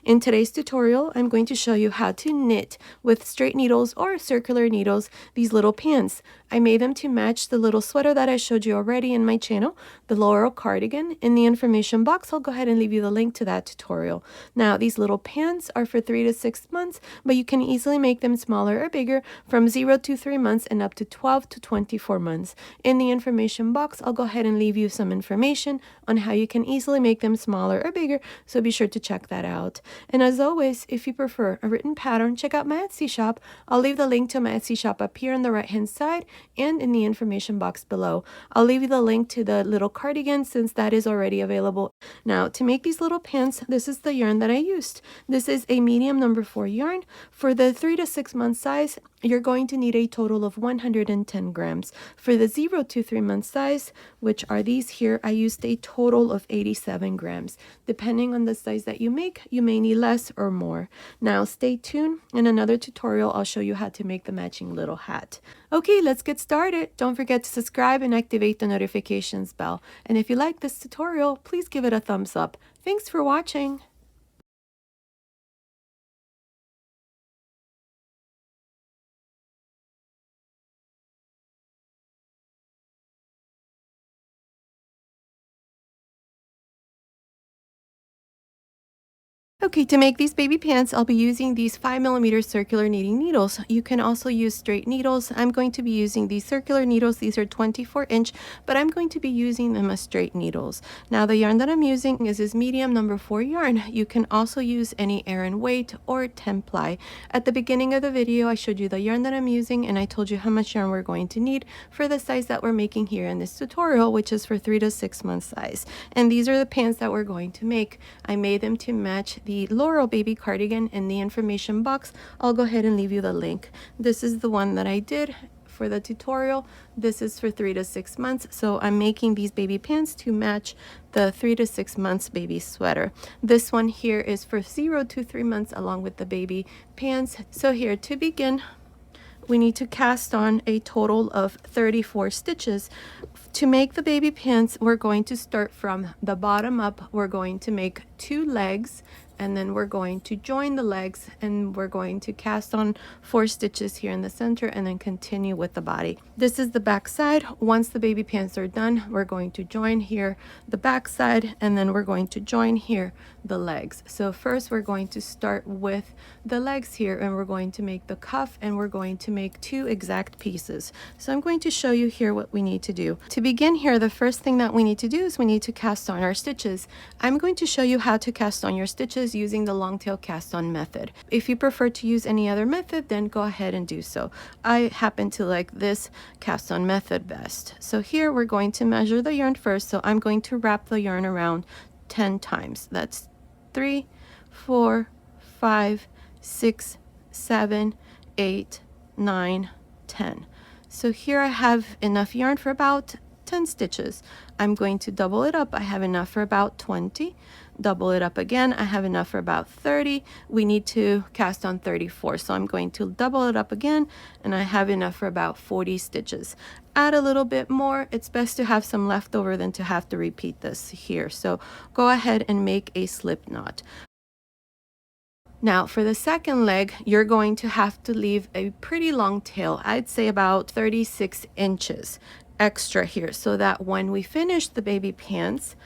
In today's tutorial, I'm going to show you how to knit with straight needles or circular needles these little pants. I made them to match the little sweater that I showed you already in my channel, the Laurel cardigan. In the information box, I'll go ahead and leave you the link to that tutorial. Now, these little pants are for 3 to 6 months, but you can easily make them smaller or bigger from 0 to 3 months and up to 12 to 24 months. In the information box, I'll go ahead and leave you some information on how you can easily make them smaller or bigger, so be sure to check that out. And as always, if you prefer a written pattern, check out my Etsy shop. I'll leave the link to my Etsy shop up here on the right hand side and in the information box below. I'll leave you the link to the little cardigan since that is already available. Now, to make these little pants, this is the yarn that I used. This is a medium number 4 yarn. For the 3 to 6 month size, you're going to need a total of 110 grams. For the 0 to 3 month size, which are these here, I used a total of 87 grams. Depending on the size that you make, you may need less or more. Now stay tuned. In another tutorial, I'll show you how to make the matching little hat. Okay, let's get started. Don't forget to subscribe and activate the notifications bell. And if you like this tutorial, please give it a thumbs up. Thanks for watching. Okay, to make these baby pants, I'll be using these 5mm circular knitting needles. You can also use straight needles. I'm going to be using these circular needles. These are 24-inch, but I'm going to be using them as straight needles. Now, the yarn that I'm using is this medium number 4 yarn. You can also use any Aran weight or 10 ply. At the beginning of the video, I showed you the yarn that I'm using, and I told you how much yarn we're going to need for the size that we're making here in this tutorial, which is for 3 to 6 month size. And these are the pants that we're going to make. I made them to match the Laurel Baby cardigan. In the information box, I'll go ahead and leave you the link. This is the one that I did for the tutorial. This is for 3 to 6 months, so I'm making these baby pants to match the 3 to 6 months baby sweater. This one here is for 0 to 3 months along with the baby pants. So here, to begin, we need to cast on a total of 34 stitches. To make the baby pants, we're going to start from the bottom up. We're going to make 2 legs, and then we're going to join the legs, and we're going to cast on 4 stitches here in the center and then continue with the body. This is the back side. Once the baby pants are done, we're going to join here the back side, and then we're going to join here the legs. So first we're going to start with the legs here, and we're going to make the cuff, and we're going to make 2 exact pieces. So I'm going to show you here what we need to do. To begin here, the first thing that we need to do is we need to cast on our stitches. I'm going to show you how to cast on your stitches using the long tail cast on method. If you prefer to use any other method, then go ahead and do so. I happen to like this cast on method best. So here we're going to measure the yarn first. So I'm going to wrap the yarn around 10 times. That's 3, 4, 5, 6, 7, 8, 9, 10. So here I have enough yarn for about 10 stitches. I'm going to double it up. I have enough for about 20. Double it up again. I have enough for about 30. We need to cast on 34. So I'm going to double it up again, and I have enough for about 40 stitches. Add a little bit more. It's best to have some left over than to have to repeat this here. So go ahead and make a slip knot. Now for the second leg, you're going to have to leave a pretty long tail. I'd say about 36 inches extra here, so that when we finish the baby pants,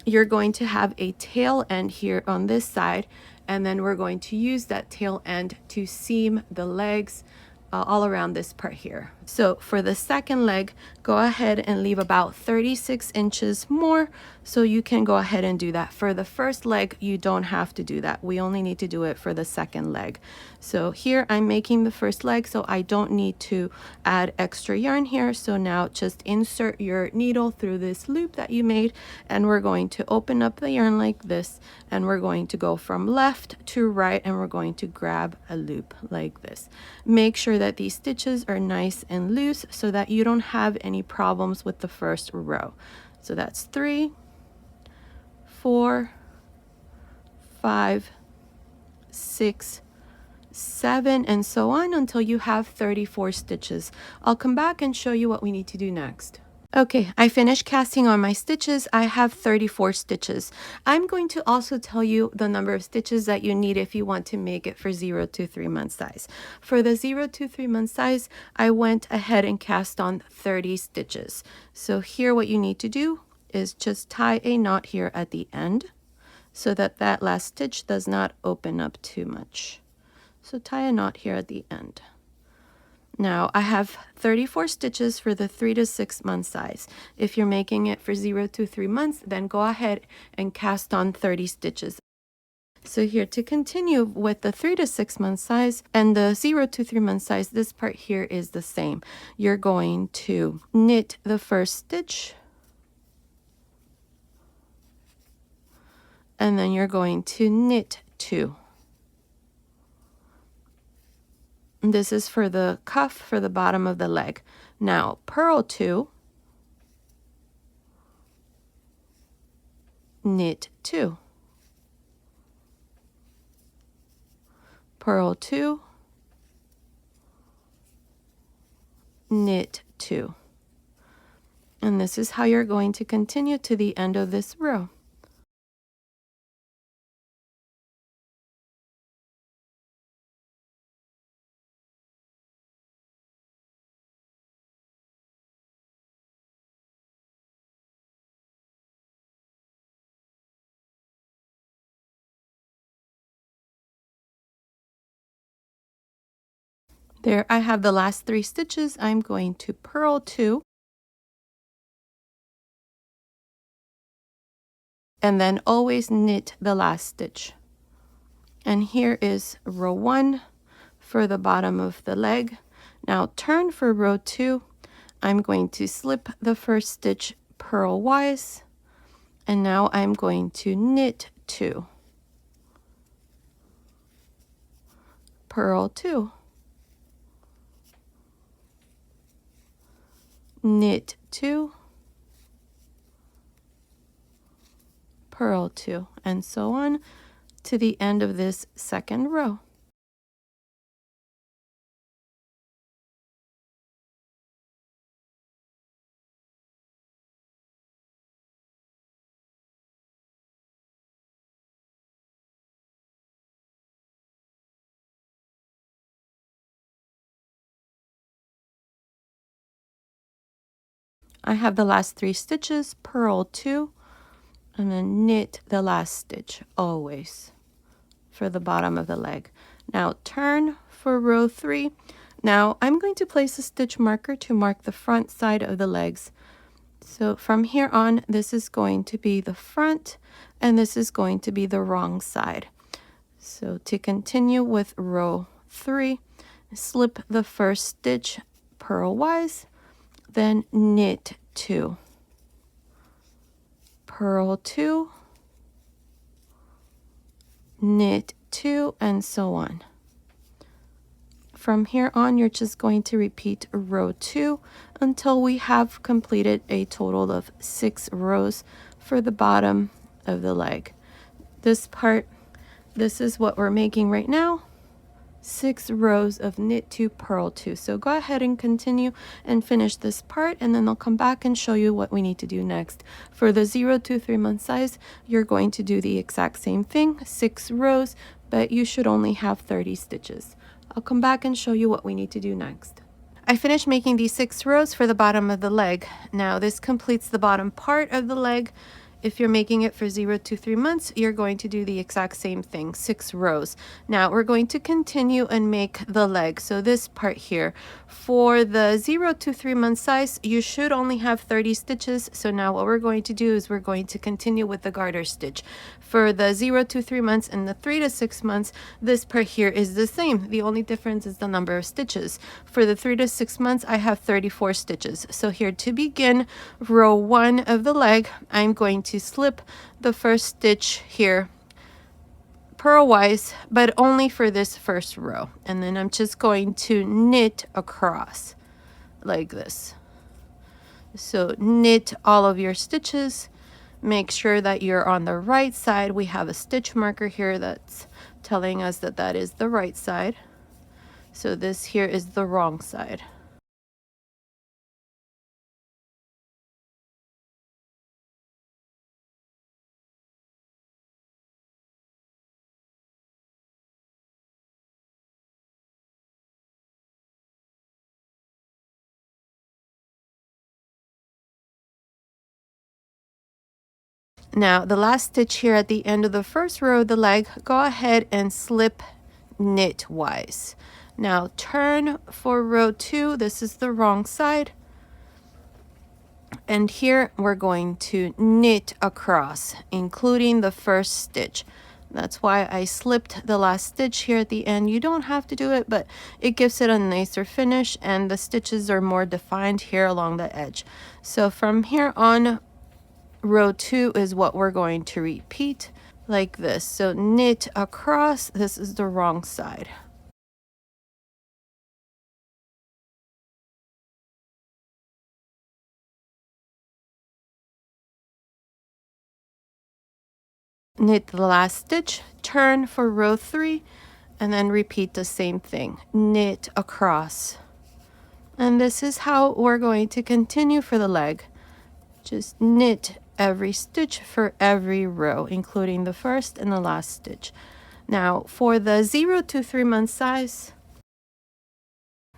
you're going to have a tail end here on this side, and then we're going to use that tail end to seam the legs all around this part here. So for the second leg, go ahead and leave about 36 inches more, so you can go ahead and do that. For the first leg, you don't have to do that. We only need to do it for the second leg. So here I'm making the first leg, so I don't need to add extra yarn here. So now just insert your needle through this loop that you made, and we're going to open up the yarn like this, and we're going to go from left to right, and we're going to grab a loop like this. Make sure that these stitches are nice and loose so that you don't have any problems with the first row. So that's 3, 4, 5, 6, 7, and so on until you have 34 stitches. I'll come back and show you what we need to do next. Okay, I finished casting on my stitches. I have 34 stitches. I'm going to also tell you the number of stitches that you need if you want to make it for 0 to 3 month size. For the 0 to 3 month size, I went ahead and cast on 30 stitches. So here what you need to do is just tie a knot here at the end so that that last stitch does not open up too much. So tie a knot here at the end. Now I have 34 stitches for the 3 to 6 month size. If you're making it for 0 to 3 months, then go ahead and cast on 30 stitches. So here to continue with the 3 to 6 month size and the 0 to 3 month size, this part here is the same. You're going to knit the first stitch, and then you're going to knit 2. This is for the cuff for the bottom of the leg. Now purl 2, knit 2, purl 2, knit 2. And this is how you're going to continue to the end of this row. There I have the last 3 stitches. I'm going to purl 2 and then always knit the last stitch. And here is row 1 for the bottom of the leg. Now turn for row 2. I'm going to slip the first stitch purlwise, and now I'm going to knit 2, purl 2, knit 2, purl 2, and so on to the end of this second row. I have the last 3 stitches, purl 2, and then knit the last stitch always for the bottom of the leg. Now turn for row 3. Now I'm going to place a stitch marker to mark the front side of the legs. So from here on, this is going to be the front and this is going to be the wrong side. So to continue with row 3, slip the first stitch purlwise, then knit 2, purl 2, knit 2, and so on. From here on, you're just going to repeat row 2 until we have completed a total of 6 rows for the bottom of the leg. This part, this is what we're making right now. 6 rows of knit 2, purl 2. So go ahead and continue and finish this part, and then I'll come back and show you what we need to do next. For the 0 to 3 month size, you're going to do the exact same thing, 6 rows, but you should only have 30 stitches. I'll come back and show you what we need to do next. I finished making these 6 rows for the bottom of the leg. Now this completes the bottom part of the leg. If you're making it for 0 to 3 months, you're going to do the exact same thing, 6 rows. Now we're going to continue and make the leg. So this part here, for the 0 to 3 month size, you should only have 30 stitches. So now what we're going to do is we're going to continue with the garter stitch. For the 0 to 3 months and the 3 to 6 months, this part here is the same. The only difference is the number of stitches. For the 3 to 6 months, I have 34 stitches. So here to begin row 1 of the leg, I'm going to slip the first stitch here purlwise, but only for this first row, and then I'm just going to knit across like this. So knit all of your stitches, make sure that you're on the right side. We have a stitch marker here that's telling us that that is the right side, so this here is the wrong side. Now the last stitch here at the end of the first row of the leg, go ahead and slip knitwise. Now turn for row 2. This is the wrong side. And here we're going to knit across, including the first stitch. That's why I slipped the last stitch here at the end. You don't have to do it, but it gives it a nicer finish, and the stitches are more defined here along the edge. So from here on, row 2 is what we're going to repeat like this. So knit across. This is the wrong side. Knit the last stitch, turn for row 3, and then repeat the same thing. Knit across. And this is how we're going to continue for the leg. Just knit every stitch for every row, including the first and the last stitch. Now for the 0 to 3 month size,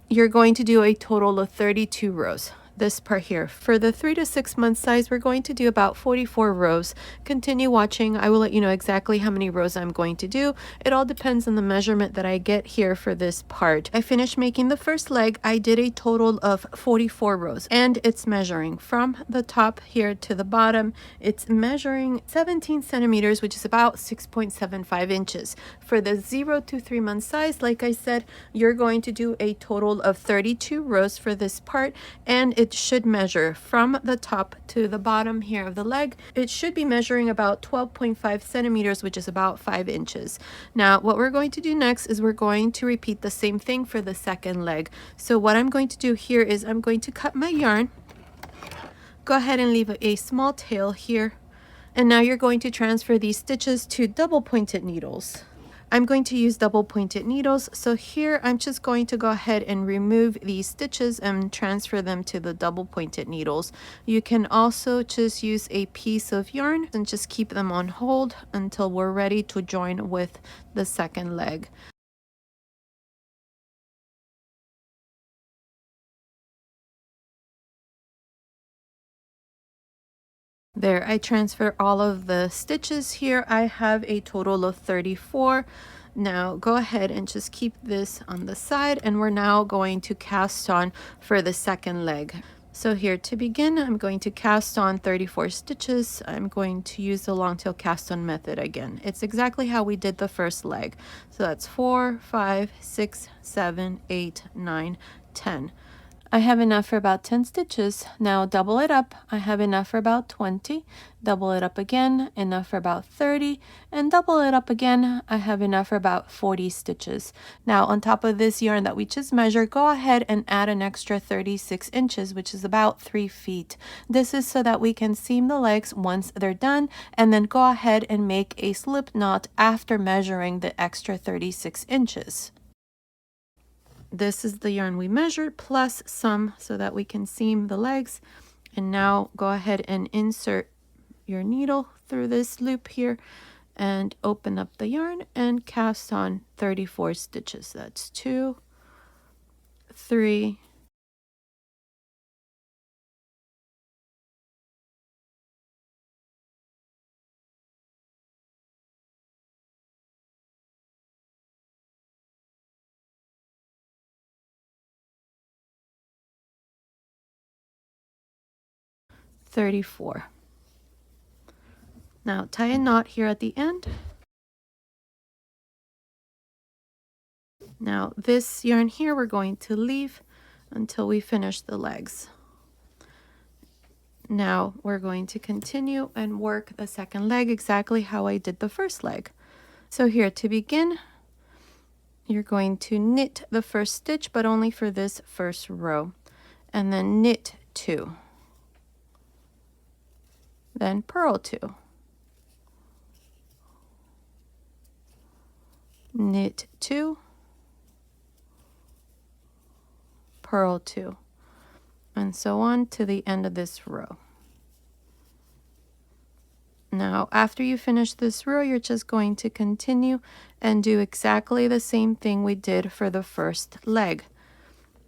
you're going to do a total of 32 rows. This part here. For the 3 to 6 month size, we're going to do about 44 rows. Continue watching. I will let you know exactly how many rows I'm going to do. It all depends on the measurement that I get here for this part. I finished making the first leg. I did a total of 44 rows, and it's measuring from the top here to the bottom. It's measuring 17 centimeters, which is about 6.75 inches. For the 0 to 3 month size, like I said, you're going to do a total of 32 rows for this part, and it should measure from the top to the bottom here of the leg. It should be measuring about 12.5 centimeters, which is about 5 inches. Now, what we're going to do next is we're going to repeat the same thing for the second leg. So what I'm going to do here is I'm going to cut my yarn. Go ahead and leave a small tail here. And now you're going to transfer these stitches to double pointed needles. I'm going to use double pointed needles. So here I'm just going to go ahead and remove these stitches and transfer them to the double pointed needles. You can also just use a piece of yarn and just keep them on hold until we're ready to join with the second leg. There, I transfer all of the stitches here. I have a total of 34. Now go ahead and just keep this on the side, and we're now going to cast on for the second leg. So here to begin, I'm going to cast on 34 stitches. I'm going to use the long tail cast on method again. It's exactly how we did the first leg. So that's 4, 5, 6, 7, 8, 9, 10. I have enough for about 10 stitches. Now double it up. I have enough for about 20. Double it up again, enough for about 30, and double it up again. I have enough for about 40 stitches. Now on top of this yarn that we just measured, go ahead and add an extra 36 inches, which is about 3 feet. This is so that we can seam the legs once they're done, and then go ahead and make a slip knot after measuring the extra 36 inches. This is the yarn we measured plus some so that we can seam the legs. And now go ahead and insert your needle through this loop here and open up the yarn and cast on 34 stitches. That's 2, 3, 34. Now tie a knot here at the end. Now this yarn here we're going to leave until we finish the legs. Now we're going to continue and work the second leg exactly how I did the first leg. So here to begin, you're going to knit the first stitch, but only for this first row, and then knit 2, then purl 2, knit 2, purl 2, and so on to the end of this row. Now, after you finish this row, you're just going to continue and do exactly the same thing we did for the first leg.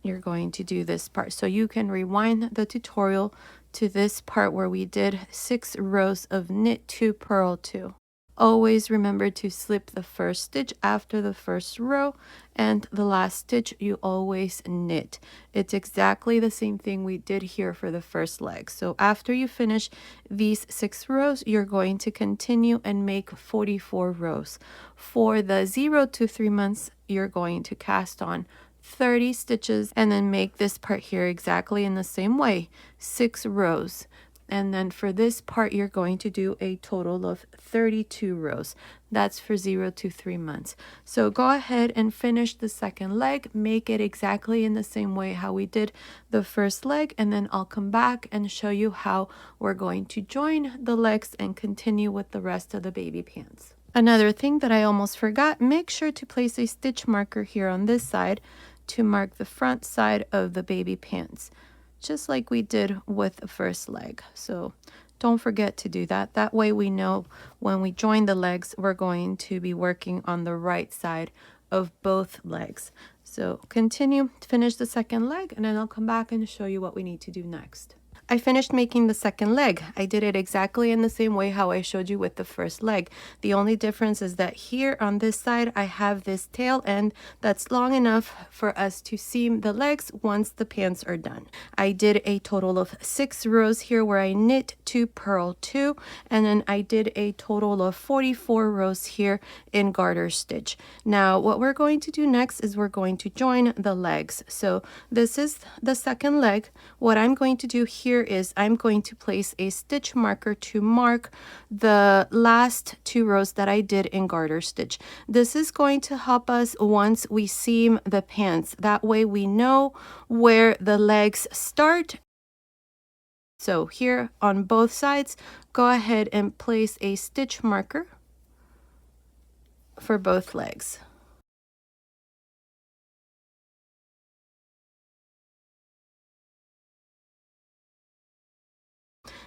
You're going to do this part. So you can rewind the tutorial to this part where we did 6 rows of knit 2, purl 2. Always remember to slip the first stitch after the first row, and the last stitch you always knit. It's exactly the same thing we did here for the first leg. So after you finish these 6 rows, you're going to continue and make 44 rows. For the 0 to 3 months, you're going to cast on 30 stitches and then make this part here exactly in the same way, 6 rows. And then for this part, you're going to do a total of 32 rows. That's for 0 to 3 months. So go ahead and finish the second leg. Make it exactly in the same way how we did the first leg. And then I'll come back and show you how we're going to join the legs and continue with the rest of the baby pants. Another thing that I almost forgot, make sure to place a stitch marker here on this side to mark the front side of the baby pants, just like we did with the first leg. So don't forget to do that. That way we know when we join the legs, we're going to be working on the right side of both legs. So continue to finish the second leg, and then I'll come back and show you what we need to do next. I finished making the second leg. I did it exactly in the same way how I showed you with the first leg. The only difference is that here on this side, I have this tail end that's long enough for us to seam the legs once the pants are done. I did a total of 6 rows here where I knit 2, purl 2, and then I did a total of 44 rows here in garter stitch. Now, what we're going to do next is we're going to join the legs. So this is the second leg. What I'm going to do here is I'm going to place a stitch marker to mark the last 2 rows that I did in garter stitch. This is going to help us once we seam the pants. That way we know where the legs start. So here on both sides, go ahead and place a stitch marker for both legs.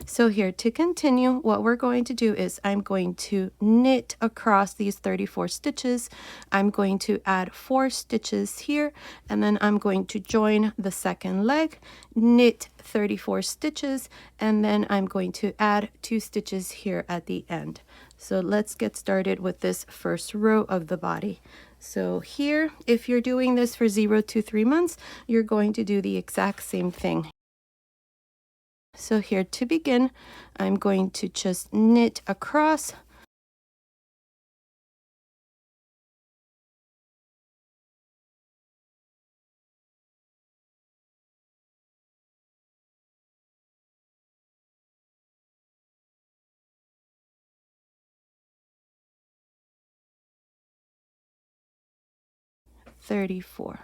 So here to continue, what we're going to do is I'm going to knit across these 34 stitches. I'm going to add 4 stitches here, and then I'm going to join the second leg, knit 34 stitches, and then I'm going to add 2 stitches here at the end. So let's get started with this first row of the body. So here, if you're doing this for 0 to 3 months, you're going to do the exact same thing. So here to begin, I'm going to just knit across. Thirty-four.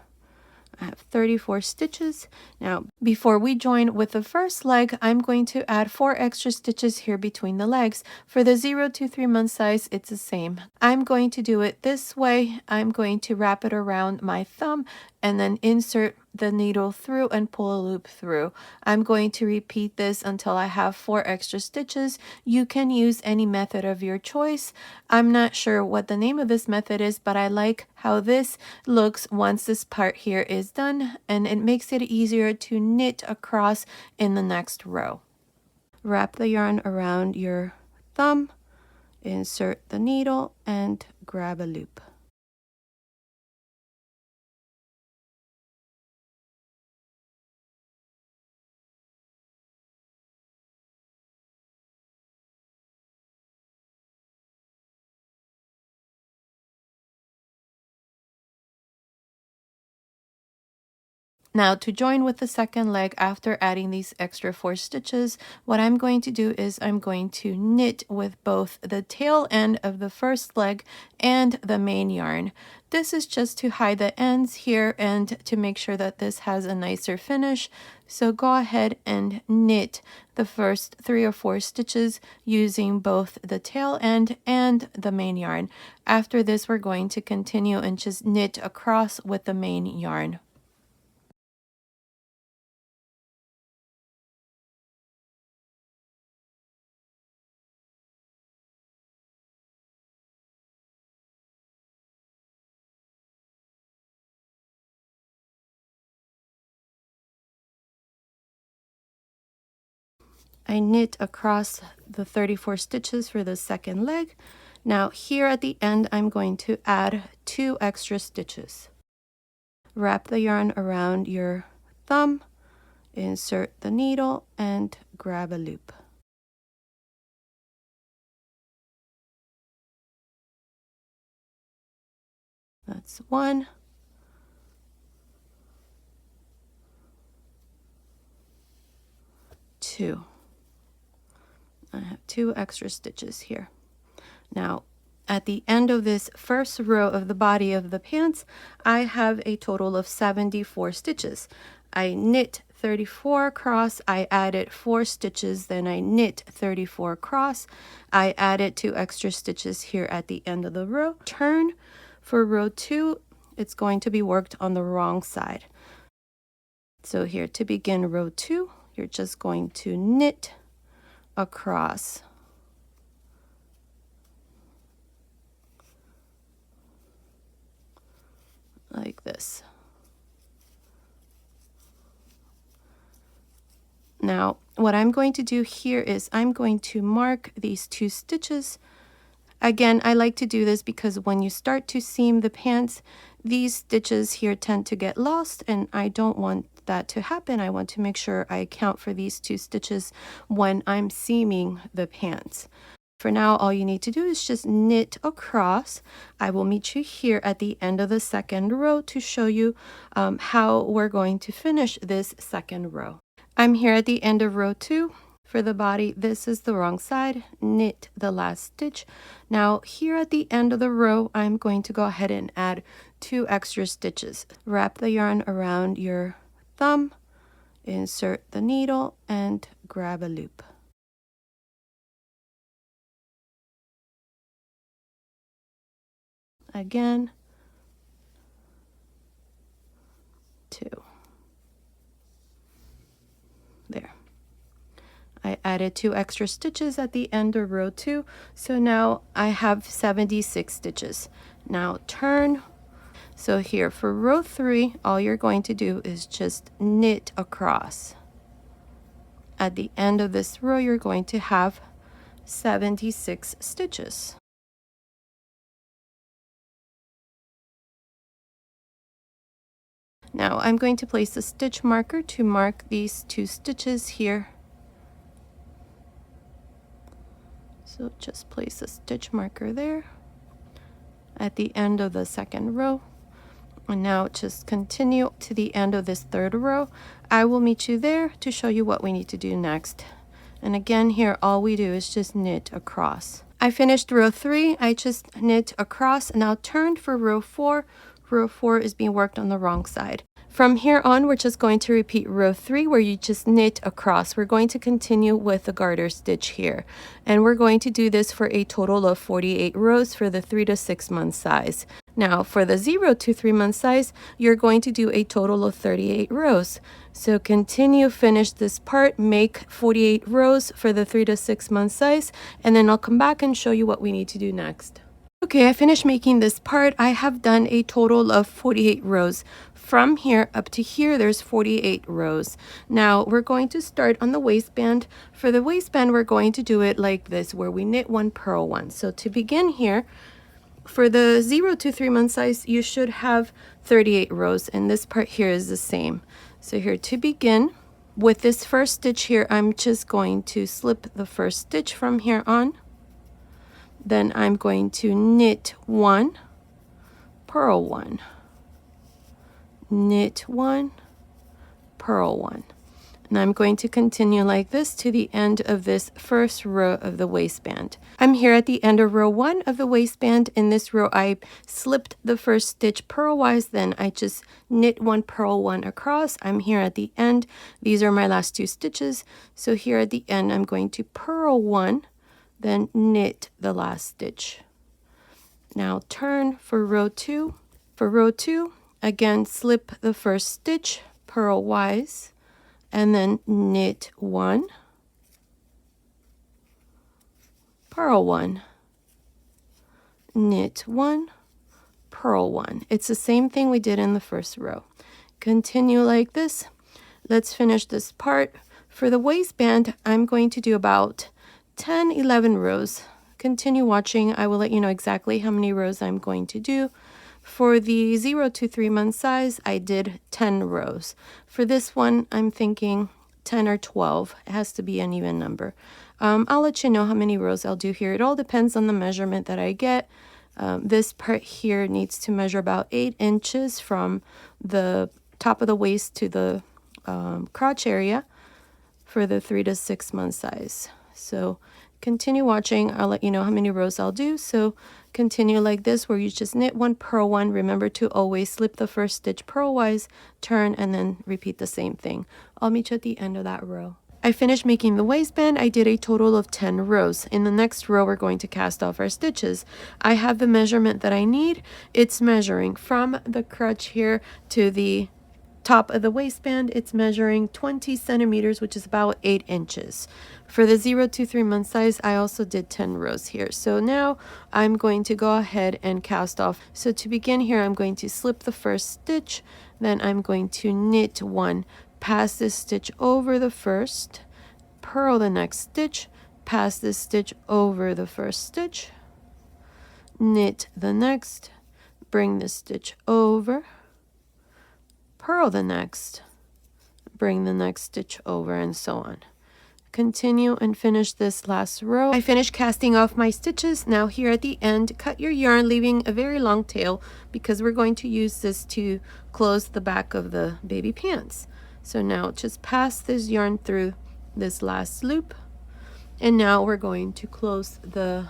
I have 34 stitches. Now, before we join with the first leg, I'm going to add 4 extra stitches here between the legs. For the 0 to 3 month size, it's the same. I'm going to do it this way. I'm going to wrap it around my thumb and then insert the needle through and pull a loop through. I'm going to repeat this until I have 4 extra stitches. You can use any method of your choice. I'm not sure what the name of this method is, but I like how this looks once this part here is done, and it makes it easier to knit across in the next row. Wrap the yarn around your thumb, insert the needle, and grab a loop. Now to join with the second leg after adding these extra 4 stitches, what I'm going to do is I'm going to knit with both the tail end of the first leg and the main yarn. This is just to hide the ends here and to make sure that this has a nicer finish. So go ahead and knit the first 3 or 4 stitches using both the tail end and the main yarn. After this, we're going to continue and just knit across with the main yarn. I knit across the 34 stitches for the second leg. Now here at the end, I'm going to add 2 extra stitches. Wrap the yarn around your thumb, insert the needle, and grab a loop. That's 1. 2. I have 2 extra stitches here. Now, at the end of this first row of the body of the pants, I have a total of 74 stitches. I knit 34 across, I added 4 stitches, then I knit 34 across, I added 2 extra stitches here at the end of the row. Turn for row 2, it's going to be worked on the wrong side. So here to begin row 2, you're just going to knit across. Like this. Now, what I'm going to do here is I'm going to mark these 2 stitches. Again, I like to do this because when you start to seam the pants, these stitches here tend to get lost, and I don't want that to happen. I want to make sure I account for these 2 stitches when I'm seaming the pants. For now, all you need to do is just knit across. I will meet you here at the end of the second row to show you how we're going to finish this second row. I'm here at the end of row 2. For the body, this is the wrong side. Knit the last stitch. Now here at the end of the row, I'm going to go ahead and add 2 extra stitches. Wrap the yarn around your thumb, insert the needle, and grab a loop. Again, 2. There. I added 2 extra stitches at the end of row 2, so now I have 76 stitches. Now turn. So here for row 3, all you're going to do is just knit across. At the end of this row, you're going to have 76 stitches. Now I'm going to place a stitch marker to mark these 2 stitches here. So just place a stitch marker there at the end of the second row. And now just continue to the end of this third row. I will meet you there to show you what we need to do next. And again, here all we do is just knit across. I finished row 3. I just knit across. Now turned for row 4. Row 4 is being worked on the wrong side. From here on, we're just going to repeat row 3 where you just knit across. We're going to continue with the garter stitch here. And we're going to do this for a total of 48 rows for the 3 to 6 month size. Now for the 0 to 3 month size, you're going to do a total of 38 rows. So continue, finish this part, make 48 rows for the 3 to 6 month size, and then I'll come back and show you what we need to do next. Okay, I finished making this part. I have done a total of 48 rows. From here up to here, there's 48 rows. Now we're going to start on the waistband. For the waistband, we're going to do it like this, where we knit 1, purl 1. So to begin here, for the 0 to 3 month size, you should have 38 rows, and this part here is the same. So here to begin, with this first stitch here, I'm just going to slip the first stitch from here on. Then I'm going to knit 1, purl 1, knit 1, purl 1. And I'm going to continue like this to the end of this first row of the waistband. I'm here at the end of row 1 of the waistband. In this row, I slipped the first stitch purlwise, then I just knit 1, purl 1 across. I'm here at the end. These are my last 2 stitches. So here at the end, I'm going to purl 1, then knit the last stitch. Now turn for row 2. For row 2, again, slip the first stitch purlwise, and then knit 1, purl 1, knit 1, purl 1. It's the same thing we did in the first row. Continue like this. Let's finish this part. For the waistband, I'm going to do about 10-11 rows. Continue watching. I will let you know exactly how many rows I'm going to do. For the 0 to 3 month size, I did 10 rows. For this one, I'm thinking 10 or 12. It has to be an even number. I'll let you know how many rows I'll do here. It all depends on the measurement that I get. This part here needs to measure about 8 inches from the top of the waist to the crotch area for the 3 to 6 month size. So continue watching. I'll let you know how many rows I'll do. So continue like this, where you just knit one, purl one. Remember to always slip the first stitch purlwise, turn, and then repeat the same thing. I'll meet you at the end of that row. I finished making the waistband. I did a total of 10 rows. In the next row, we're going to cast off our stitches. I have the measurement that I need. It's measuring from the crotch here to the top of the waistband. It's measuring 20 centimeters, which is about 8 inches. For the 0 to 3 month size, I also did 10 rows here. So now I'm going to go ahead and cast off. So to begin here, I'm going to slip the first stitch, then I'm going to knit one, pass this stitch over the first, purl the next stitch, pass this stitch over the first stitch, knit the next, bring the stitch over, purl the next, bring the next stitch over, and so on. Continue and finish this last row. I finished casting off my stitches. Now here at the end, cut your yarn, leaving a very long tail because we're going to use this to close the back of the baby pants. So now just pass this yarn through this last loop, and now we're going to close the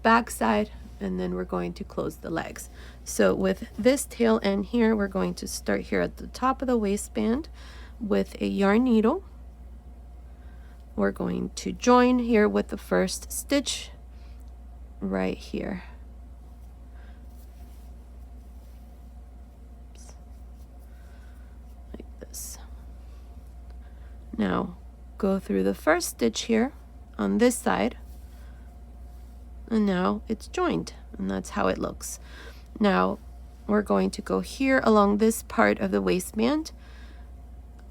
back side, and then we're going to close the legs. So with this tail end here, we're going to start here at the top of the waistband with a yarn needle. We're going to join here with the first stitch right here. Oops. Like this. Now go through the first stitch here on this side, and now it's joined, and that's how it looks. Now we're going to go here along this part of the waistband.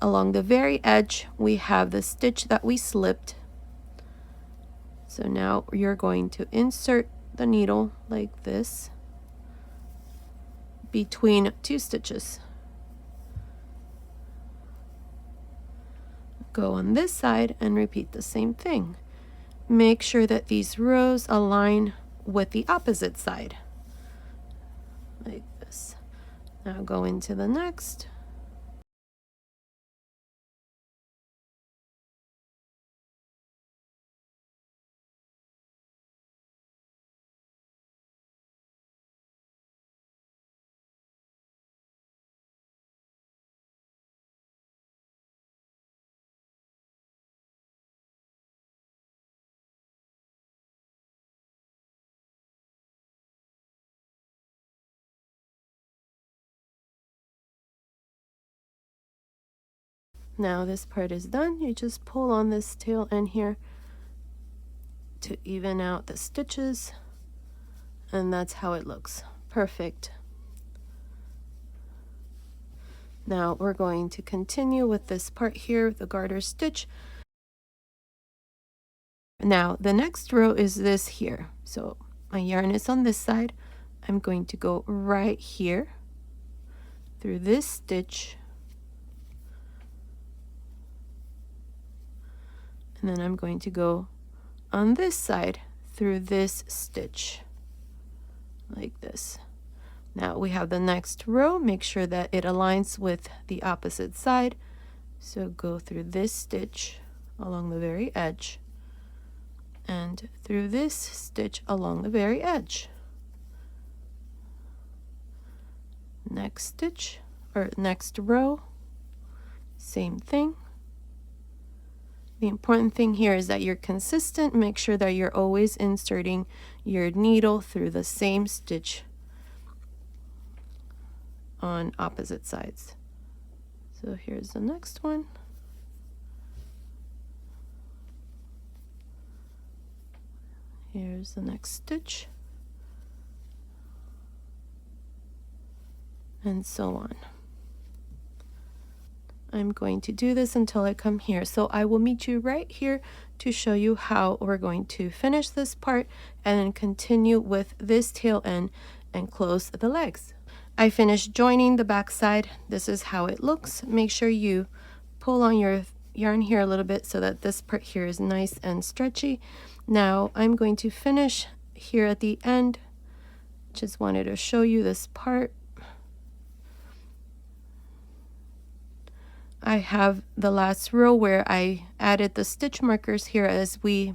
Along the very edge, we have the stitch that we slipped. So now you're going to insert the needle like this between two stitches. Go on this side and repeat the same thing. Make sure that these rows align with the opposite side, like this. Now go into the next. Now this part is done. You just pull on this tail end here to even out the stitches, and that's how it looks. Perfect. Now we're going to continue with this part here, the garter stitch. Now the next row is this here. So my yarn is on this side. I'm going to go right here through this stitch, and then I'm going to go on this side through this stitch like this. Now we have the next row. Make sure that it aligns with the opposite side. So go through this stitch along the very edge and through this stitch along the very edge. Next stitch, or next row, same thing. The important thing here is that you're consistent. Make sure that you're always inserting your needle through the same stitch on opposite sides. So here's the next one. Here's the next stitch, and so on. I'm going to do this until I come here. So I will meet you right here to show you how we're going to finish this part and then continue with this tail end and close the legs. I finished joining the back side. This is how it looks. Make sure you pull on your yarn here a little bit so that this part here is nice and stretchy. Now I'm going to finish here at the end. Just wanted to show you this part. I have the last row where I added the stitch markers here as we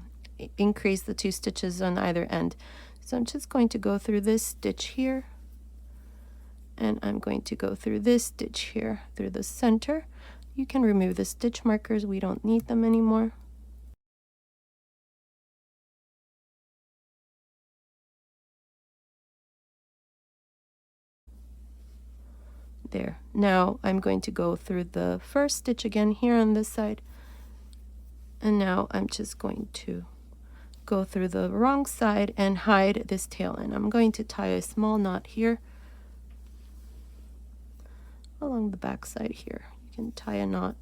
increase the 2 stitches on either end. So I'm just going to go through this stitch here, and I'm going to go through this stitch here through the center. You can remove the stitch markers, we don't need them anymore. There. Now I'm going to go through the first stitch again here on this side, and now I'm just going to go through the wrong side and hide this tail end. I'm going to tie a small knot here along the back side here. You can tie a knot.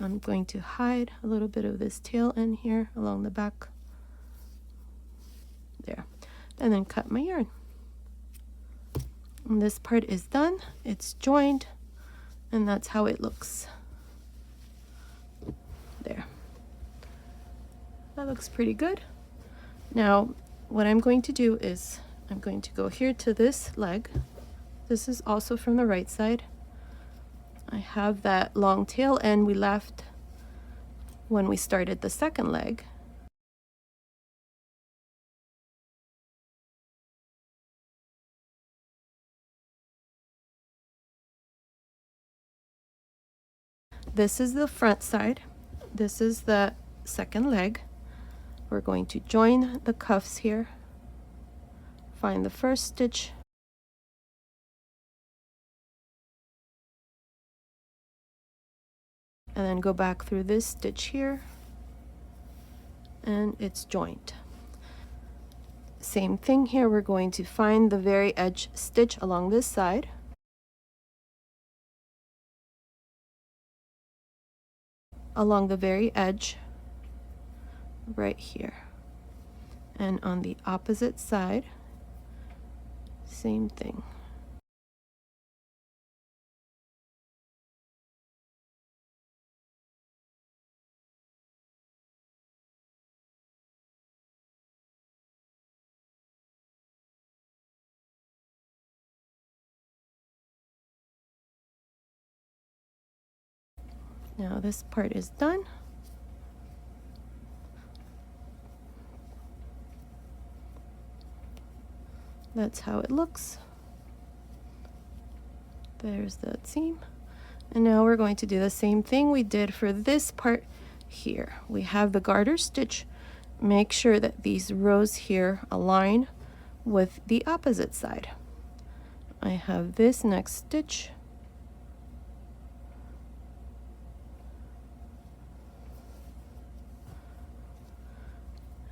I'm going to hide a little bit of this tail end here along the back. There. And then cut my yarn. And this part is done. It's joined, and that's how it looks. There. That looks pretty good. Now, what I'm going to do is I'm going to go here to this leg. This is also from the right side. I have that long tail end we left when we started the second leg. This is the front side. This is the second leg. We're going to join the cuffs here. Find the first stitch. And then go back through this stitch here, and it's joined. Same thing here, we're going to find the very edge stitch along this side. Along the very edge, right here. And on the opposite side, same thing. Now this part is done. That's how it looks. There's that seam. And now we're going to do the same thing we did for this part here. We have the garter stitch. Make sure that these rows here align with the opposite side. I have this next stitch.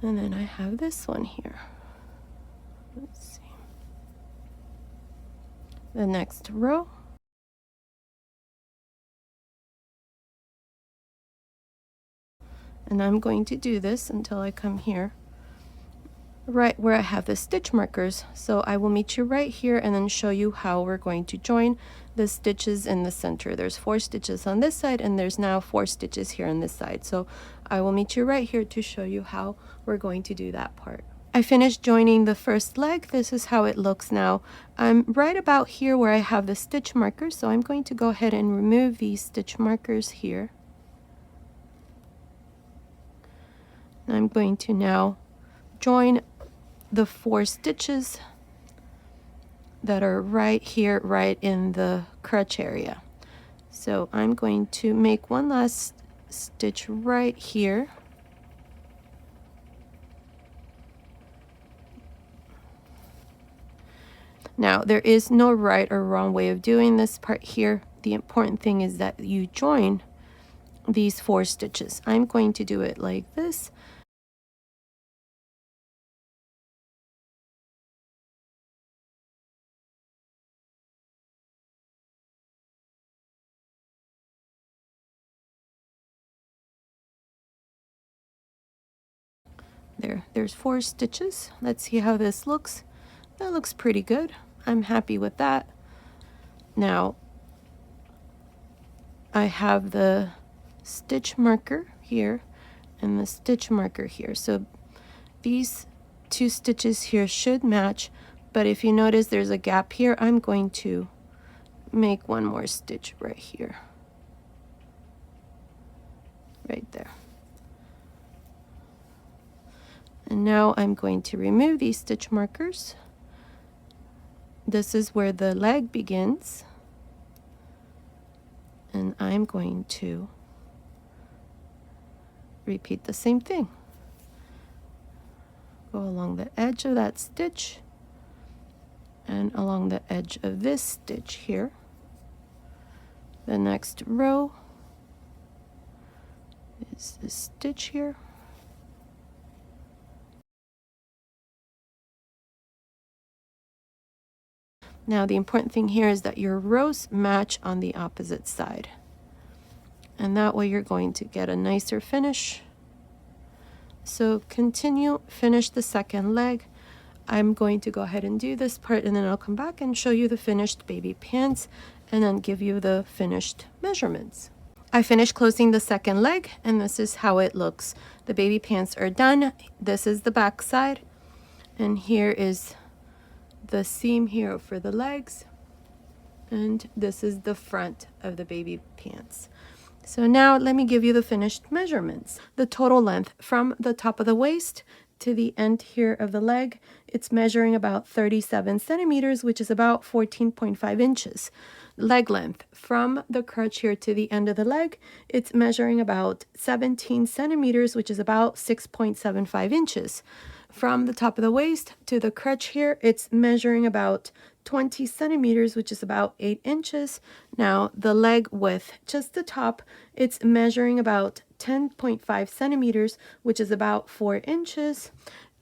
And then I have this one here. Let's see. The next row. And I'm going to do this until I come here, right where I have the stitch markers. So I will meet you right here and then show you how we're going to join the stitches in the center. There's 4 stitches on this side, and there's now 4 stitches here on this side. So I will meet you right here to show you how we're going to do that part. I finished joining the first leg. This is how it looks now. I'm right about here where I have the stitch markers, so I'm going to go ahead and remove these stitch markers here. I'm going to now join the 4 stitches that are right here, right in the crotch area. So I'm going to make one last stitch right here. Now, there is no right or wrong way of doing this part here. The important thing is that you join these 4 stitches. I'm going to do it like this. There's 4 stitches. Let's see how this looks. That looks pretty good. I'm happy with that. Now I have the stitch marker here and the stitch marker here. So these 2 stitches here should match, but if you notice there's a gap here, I'm going to make one more stitch right here. Right there. And now I'm going to remove these stitch markers. This is where the leg begins. And I'm going to repeat the same thing. Go along the edge of that stitch and along the edge of this stitch here. The next row is this stitch here. Now the important thing here is that your rows match on the opposite side. And that way you're going to get a nicer finish. So continue, finish the second leg. I'm going to go ahead and do this part, and then I'll come back and show you the finished baby pants and then give you the finished measurements. I finished closing the second leg, and this is how it looks. The baby pants are done. This is the back side, and here is the seam here for the legs, and this is the front of the baby pants. So now let me give you the finished measurements. The total length from the top of the waist to the end here of the leg, it's measuring about 37 centimeters, which is about 14.5 inches. Leg length from the crotch here to the end of the leg, it's measuring about 17 centimeters, which is about 6.75 inches. From the top of the waist to the crotch here, it's measuring about 20 centimeters, which is about 8 inches. Now the leg width, just the top, it's measuring about 10.5 centimeters, which is about 4 inches.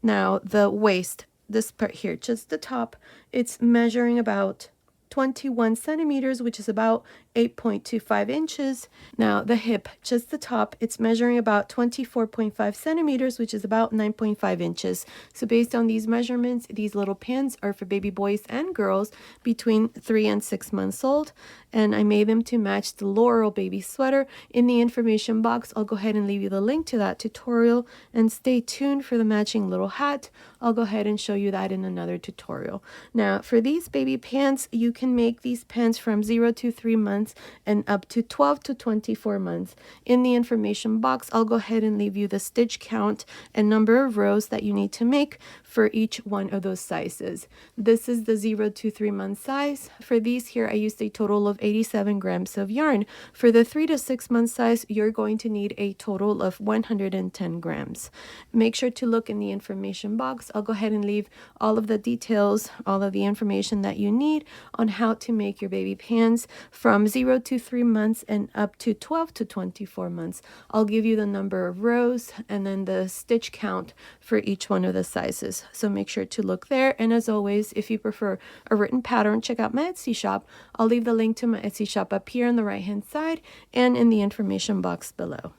Now the waist, this part here, just the top, it's measuring about 21 centimeters, which is about 8.25 inches. Now the hip, just the top, it's measuring about 24.5 centimeters, which is about 9.5 inches. So based on these measurements, these little pants are for baby boys and girls between 3 and 6 months old. And I made them to match the Laurel baby sweater. In the information box, I'll go ahead and leave you the link to that tutorial, and stay tuned for the matching little hat. I'll go ahead and show you that in another tutorial. Now for these baby pants, you can make these pants from 0 to 3 months and up to 12 to 24 months. In the information box, I'll go ahead and leave you the stitch count and number of rows that you need to make for each one of those sizes. This is the 0 to 3 month size. For these here, I used a total of 87 grams of yarn. For the 3 to 6 month size, you're going to need a total of 110 grams. Make sure to look in the information box. I'll go ahead and leave all of the details, all of the information that you need on how to make your baby pants from 0 to 3 months and up to 12 to 24 months. I'll give you the number of rows and then the stitch count for each one of the sizes. So make sure to look there. And as always, if you prefer a written pattern, check out my Etsy shop. I'll leave the link to my Etsy shop up here on the right hand side and in the information box below.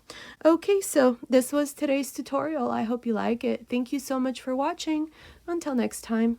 Okay, so this was today's tutorial. I hope you like it. Thank you so much for watching. Until next time.